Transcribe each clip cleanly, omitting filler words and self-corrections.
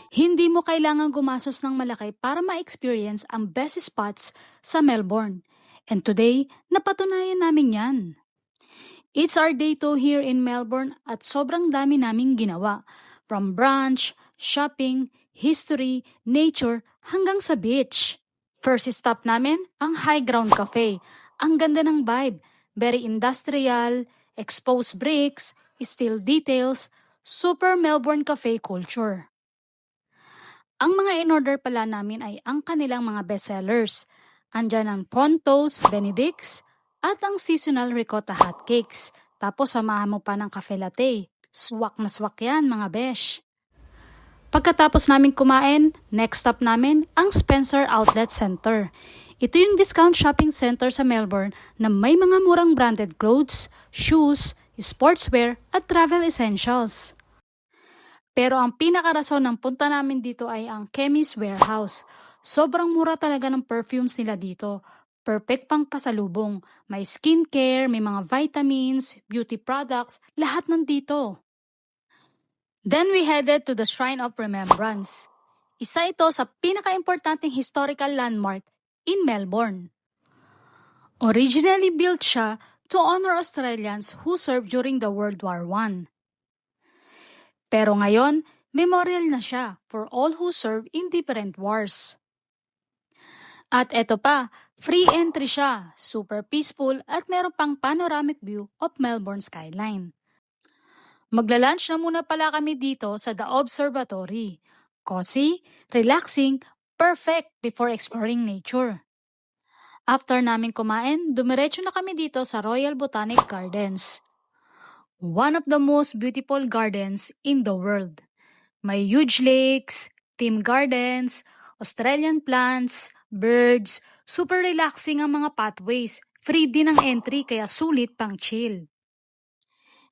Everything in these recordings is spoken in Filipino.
Hindi mo kailangan gumastos ng malaki para ma-experience ang best spots sa Melbourne. And today, napatunayan namin yan. It's our day 2 here in Melbourne at sobrang dami naming ginawa. From brunch, shopping, history, nature, hanggang sa beach. First stop namin, ang High Ground Cafe. Ang ganda ng vibe. Very industrial, exposed bricks, steel details, super Melbourne cafe culture. Ang mga in-order pala namin ay ang kanilang mga bestsellers. Andyan ang prawn toast, Benedict's, at ang seasonal ricotta hotcakes. Tapos samahan mo pa ng cafe latte. Swak na swak yan mga besh. Pagkatapos namin kumain, next stop namin ang Spencer Outlet Center. Ito yung discount shopping center sa Melbourne na may mga murang branded clothes, shoes, sportswear at travel essentials. Pero ang pinakarason ng punta namin dito ay ang Chemist Warehouse. Sobrang mura talaga ng perfumes nila dito. Perfect pang pasalubong. May skincare, may mga vitamins, beauty products, lahat nandito. Then we headed to the Shrine of Remembrance. Isa ito sa pinaka-importanting historical landmark in Melbourne. Originally built siya to honor Australians who served during the World War I. Pero ngayon, memorial na siya for all who served in different wars. At eto pa, free entry siya, super peaceful at meron pang panoramic view of Melbourne skyline. Magla-lunch na muna pala kami dito sa The Observatory. Cozy, relaxing, perfect before exploring nature. After namin kumain, dumiretso na kami dito sa Royal Botanic Gardens. One of the most beautiful gardens in the world. May huge lakes, theme gardens, Australian plants, birds, super relaxing ang mga pathways. Free din ang entry kaya sulit pang chill.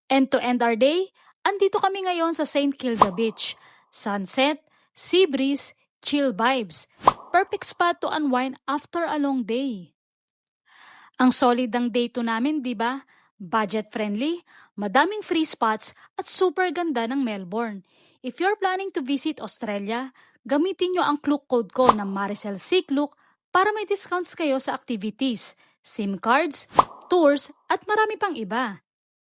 And to end our day, andito kami ngayon sa St. Kilda Beach. Sunset, sea breeze, chill vibes. Perfect spot to unwind after a long day. Ang solid ang day 2 namin, di ba? Budget friendly, madaming free spots at super ganda ng Melbourne. If you're planning to visit Australia, gamitin nyo ang Klook code ko na Maricel C. Klook para may discounts kayo sa activities, SIM cards, tours at marami pang iba.